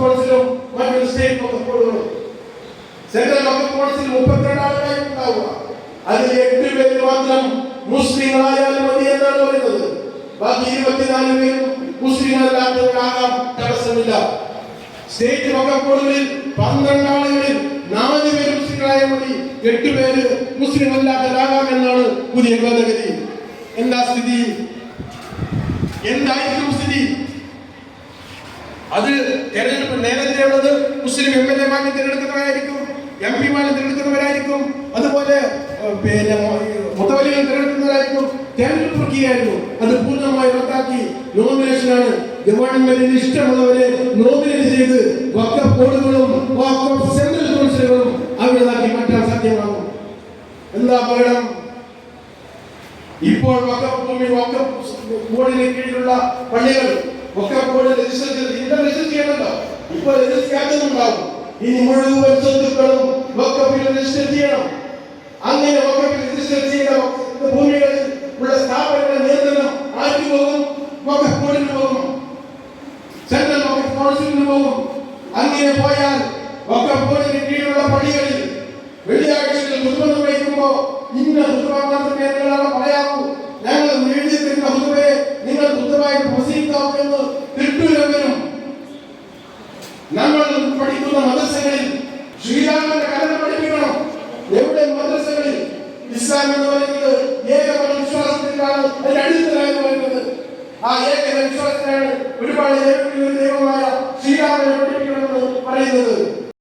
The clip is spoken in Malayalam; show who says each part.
Speaker 1: കൗൺസിലും മറ്റൊരു സ്റ്റേറ്റ് വഖഫ് ബോർഡുകളും. സെൻട്രൽ വഖഫ് കൗൺസിൽ 32 ആളുകളായി ഉണ്ടാവുക. അതിൽ 8 പേര് മാത്രം മുസ്ലിങ്ങളായാലും മതി എന്നാണ് പറയുന്നത്. ബാക്കി 24 പേരും മുസ്ലിങ്ങളല്ലാത്തവരാകാം, തടസ്സമില്ല. സ്റ്റേറ്റ് വഖഫ് ബോർഡുകളിൽ 12 ആളുകളിൽ 4 പേര് മുസ്ലിങ്ങളായാൽ മതി, 8 പേര് മുസ്ലിം അല്ലാത്തവരാകാം എന്നാണ് പുതിയ ഭേദഗതി. എന്താ സ്ഥിതി? എന്തായിരിക്കും സ്ഥിതി? അത് തെരഞ്ഞെടുപ്പ് നേരത്തെ ഉള്ളത് മുസ്ലിം MLA-മാരെ തിരഞ്ഞെടുക്കുന്നവരായിരിക്കും, MP-മാരെ തിരഞ്ഞെടുക്കുന്നവരായിരിക്കും, അതുപോലെ മുത്തവലികൾ തിരഞ്ഞെടുക്കുന്നവരായിരിക്കും. തെരഞ്ഞെടുപ്പ് പ്രക്രിയയായിരുന്നു. അത് പൂർണ്ണമായി റദ്ദാക്കി നോമിനേഷനാണ്. ഗവൺമെന്റിന് ഇഷ്ടമുള്ളവരെ നോമിനേറ്റ് ചെയ്ത് വഖഫ് ബോർഡുകളും വഖഫ് സെൻട്രൽ കൗൺസിലുകളും അവരുടേതാക്കി മാറ്റാൻ സാധ്യമാകും. എന്താ പറയണം? ഇപ്പോൾ വഖഫ് ഭൂമി വഖഫ് ബോർഡിന് കീഴിലുള്ള പള്ളികൾ വഖഫ് ബോർഡ് രജിസ്റ്റർ ചെയ്യണമല്ലോ. ഇപ്പോൾ രജിസ്റ്റർ ചെയ്യാത്തതുണ്ടാവും. ഇനി മുഴുവൻ സ്വത്തുക്കളും വഖഫിൽ രജിസ്റ്റർ ചെയ്യണം. അങ്ങനെ വഖഫിൽ രജിസ്റ്റർ ചെയ്ത ഭൂമികളിൽ ഉള്ള സ്ഥാപനങ്ങളുടെ നിയന്ത്രണം ആർക്ക് പോകും? വഖഫ് ബോർഡിന് പോകും, സെൻട്രൽ വഖഫ് കൗൺസിലിന് പോകും. അങ്ങനെ പോയാൽ വഖഫ് ബോർഡിന് കീഴിലുള്ള പള്ളികളിൽ വെള്ളിയാഴ്ചകൾ ഖുതുബ നിർവഹിക്കുമ്പോൾ ഇന്ന ഖുതുബ മാത്രമേ നിങ്ങൾ പറയാവൂ, ഞങ്ങൾ എഴുതി തരുന്ന ഖുതുബയെ നിങ്ങൾ ഖുതുബയായി പ്രസംഗിക്കാവൂ എന്ന് തിട്ടൂരവരും. നമ്മൾ പഠിക്കുന്ന മദ്രസകളിൽ ശ്രീരാമന്റെ കഥ പഠിപ്പിക്കണം. എവിടെ മദ്രസകളിൽ ഇസ്ലാം എന്ന് പറയുന്നത് ഏകമത വിശ്വാസത്തിലാണ് അതിന്റെ അടിത്തറ എന്ന് പറയുന്നത്. ആ